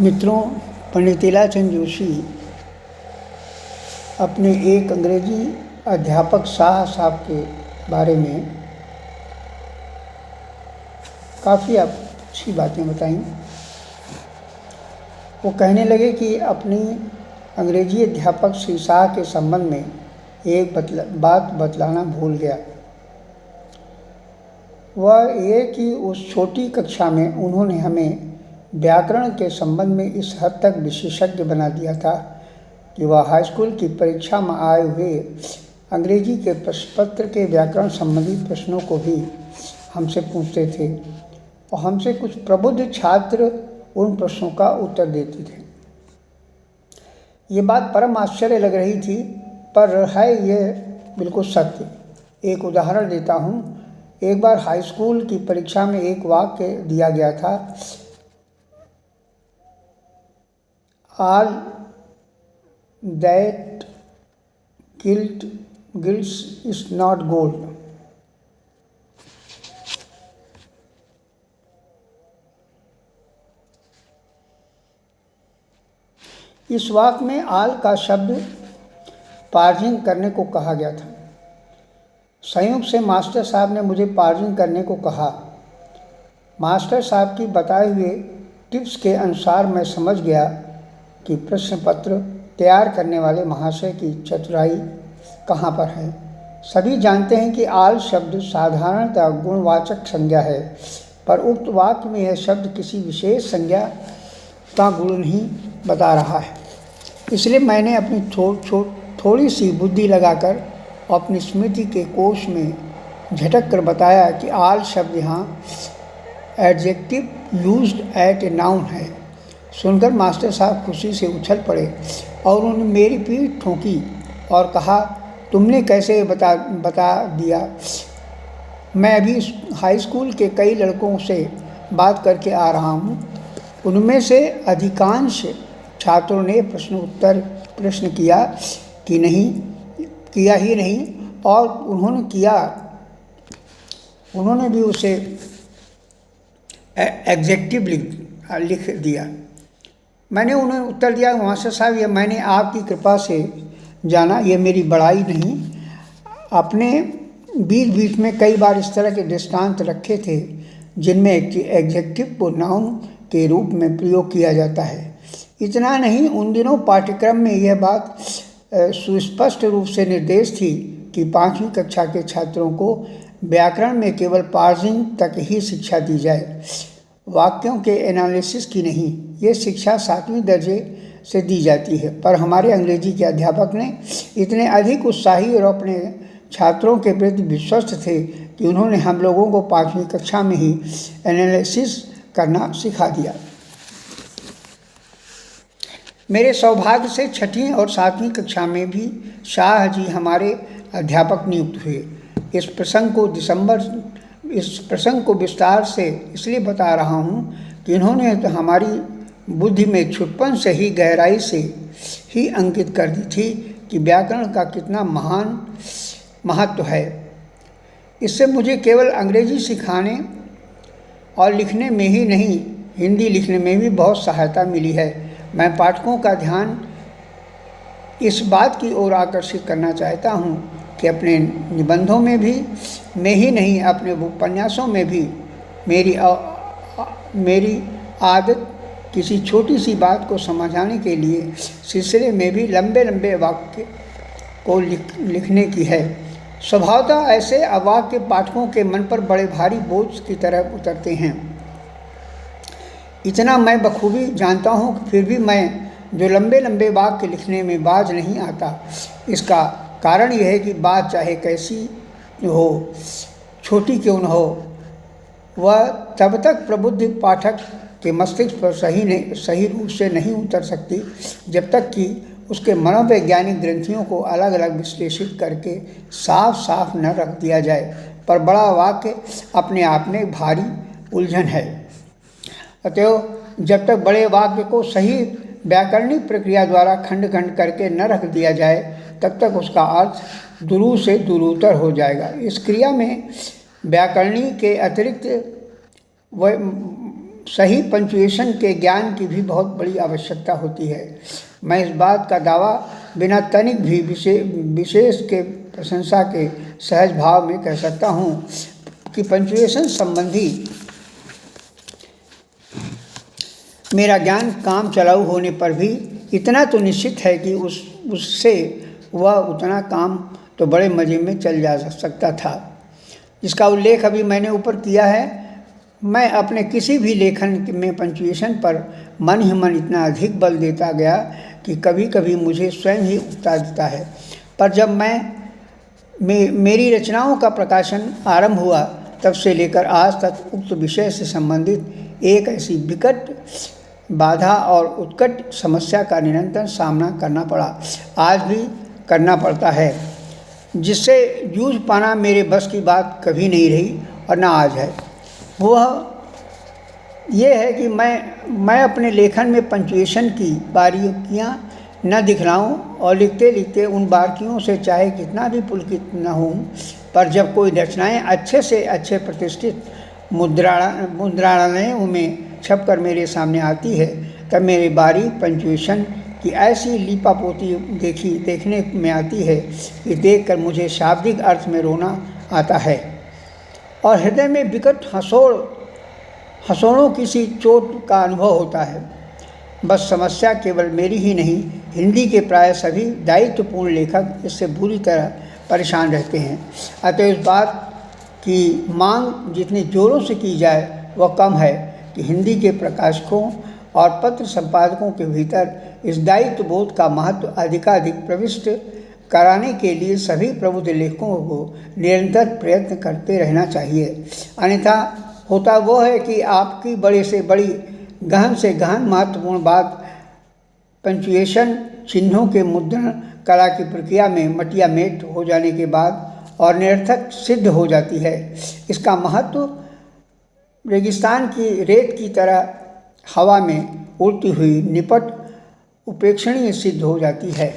मित्रों, पंडित इलाचंद जोशी अपने एक अंग्रेजी अध्यापक शाह साहब के बारे में काफ़ी अच्छी बातें बताई। वो कहने लगे कि अपनी अंग्रेजी अध्यापक श्री शाह के संबंध में एक बात बतलाना भूल गया। वह ये कि उस छोटी कक्षा में उन्होंने हमें व्याकरण के संबंध में इस हद तक विशेषज्ञ बना दिया था कि वह हाई स्कूल की परीक्षा में आए हुए अंग्रेजी के प्रश्न पत्र के व्याकरण संबंधी प्रश्नों को भी हमसे पूछते थे और हमसे कुछ प्रबुद्ध छात्र उन प्रश्नों का उत्तर देते थे। ये बात परम आश्चर्य लग रही थी, पर है ये बिल्कुल सत्य। एक उदाहरण देता हूँ। एक बार हाई स्कूल की परीक्षा में एक वाक्य दिया गया था, all that gilts is not gold. इस वाक्य में आल का शब्द पार्जिंग करने को कहा गया था। संयोग से मास्टर साहब ने मुझे पार्जिंग करने को कहा। मास्टर साहब की बताए हुए टिप्स के अनुसार मैं समझ गया कि प्रश्न पत्र तैयार करने वाले महाशय की चतुराई कहाँ पर है। सभी जानते हैं कि आल शब्द साधारणतः गुणवाचक संज्ञा है, पर उक्त वाक्य में यह शब्द किसी विशेष संज्ञा का गुण नहीं बता रहा है। इसलिए मैंने अपनी थोड़ी सी बुद्धि लगाकर अपनी स्मृति के कोश में झटक कर बताया कि आल शब्द यहाँ adjective used eight a noun है। सुनकर मास्टर साहब खुशी से उछल पड़े और उन्होंने मेरी पीठ ठोकी और कहा, तुमने कैसे बता दिया? मैं अभी हाई स्कूल के कई लड़कों से बात करके आ रहा हूँ। उनमें से अधिकांश छात्रों ने प्रश्न किया ही नहीं और उन्होंने भी उसे एग्जेक्टिव लिख दिया। मैंने उन्हें उत्तर दिया, मास्टर साहब, ये मैंने आपकी कृपा से जाना, ये मेरी बड़ाई नहीं। अपने बीच में कई बार इस तरह के दृष्टांत रखे थे जिनमें एग्जेक्टिव को नाउन के रूप में प्रयोग किया जाता है। इतना नहीं, उन दिनों पाठ्यक्रम में यह बात सुस्पष्ट रूप से निर्देश थी कि 5वीं कक्षा के छात्रों को व्याकरण में केवल पार्जिंग तक ही शिक्षा दी जाए, वाक्यों के एनालिसिस की नहीं। ये शिक्षा 7वीं दर्जे से दी जाती है। पर हमारे अंग्रेजी के अध्यापक ने इतने अधिक उत्साही और अपने छात्रों के प्रति विश्वस्त थे कि उन्होंने हम लोगों को 5वीं कक्षा में ही एनालिसिस करना सिखा दिया। मेरे सौभाग्य से 6वीं और 7वीं कक्षा में भी शाह जी हमारे अध्यापक नियुक्त हुए। इस प्रसंग को विस्तार से इसलिए बता रहा हूँ कि इन्होंने तो हमारी बुद्धि में छुटपन से ही गहराई से ही अंकित कर दी थी कि व्याकरण का कितना महान महत्व है। इससे मुझे केवल अंग्रेजी सिखाने और लिखने में ही नहीं, हिंदी लिखने में भी बहुत सहायता मिली है। मैं पाठकों का ध्यान इस बात की ओर आकर्षित करना चाहता हूँ कि अपने निबंधों में भी मैं ही नहीं, अपने उपन्यासों में भी मेरी आदत किसी छोटी सी बात को समझाने के लिए सिलसिले में भी लंबे वाक्य को लिखने की है। स्वभावतः ऐसे अवाक्य पाठकों के मन पर बड़े भारी बोझ की तरह उतरते हैं। इतना मैं बखूबी जानता हूँ कि फिर भी मैं जो लंबे वाक्य लिखने में बाज नहीं आता। इसका कारण यह है कि बात चाहे कैसी हो, छोटी क्यों न हो, वह तब तक प्रबुद्ध पाठक के मस्तिष्क पर सही रूप से नहीं उतर सकती जब तक कि उसके मनोवैज्ञानिक ग्रंथियों को अलग अलग विश्लेषित करके साफ न रख दिया जाए। पर बड़ा वाक्य अपने आप में भारी उलझन है। अतएव जब तक बड़े वाक्य को सही व्याकरणिक प्रक्रिया द्वारा खंड करके न रख दिया जाए, तब तक उसका अर्थ दूर से दूरतर हो जाएगा। इस क्रिया में व्याकरणी के अतिरिक्त सही पंक्चुएशन के ज्ञान की भी बहुत बड़ी आवश्यकता होती है। मैं इस बात का दावा बिना तनिक भी विशेष के प्रशंसा के सहज भाव में कह सकता हूँ कि पंक्चुएशन संबंधी मेरा ज्ञान काम चलाऊ होने पर भी इतना तो निश्चित है कि उससे वह उतना काम तो बड़े मज़े में चल जा सकता था, जिसका उल्लेख अभी मैंने ऊपर किया है। मैं अपने किसी भी लेखन में पंक्चुएशन पर मन ही मन इतना अधिक बल देता गया कि कभी कभी मुझे स्वयं ही उकता देता है। पर जब मेरी रचनाओं का प्रकाशन आरंभ हुआ, तब से लेकर आज तक उक्त विषय से संबंधित एक ऐसी विकट बाधा और उत्कट समस्या का निरंतर सामना करना पड़ा, आज भी करना पड़ता है, जिससे जूझ पाना मेरे बस की बात कभी नहीं रही और ना आज है। वह यह है कि मैं अपने लेखन में पंक्चुएशन की बारीकियां न दिखलाऊं और लिखते लिखते उन बारीकियों से चाहे कितना भी पुलकित न हूं, पर जब कोई रचनाएं अच्छे से अच्छे प्रतिष्ठित मुद्रालयों में छपकर मेरे सामने आती है, तब मेरी बारीक पंक्चुएशन की ऐसी लीपापोती देखने में आती है कि देखकर मुझे शाब्दिक अर्थ में रोना आता है और हृदय में विकट हंसोड़ों की सी चोट का अनुभव होता है। बस समस्या केवल मेरी ही नहीं, हिंदी के प्राय सभी दायित्वपूर्ण लेखक इससे बुरी तरह परेशान रहते हैं। अतः इस बात की मांग जितनी जोरों से की जाए वह कम है कि हिंदी के प्रकाशकों और पत्र संपादकों के भीतर इस दायित्व बोध का महत्व अधिकाधिक प्रविष्ट कराने के लिए सभी प्रबुद्ध लेखकों को निरंतर प्रयत्न करते रहना चाहिए। अन्यथा होता वो है कि आपकी बड़े से बड़ी गहन से गहन महत्वपूर्ण बात पंक्चुएशन चिन्हों के मुद्रण कला की प्रक्रिया में मटियामेट हो जाने के बाद और निरर्थक सिद्ध हो जाती है। इसका महत्व रेगिस्तान की रेत की तरह हवा में उड़ती हुई निपट उपेक्षणीय सिद्ध हो जाती है।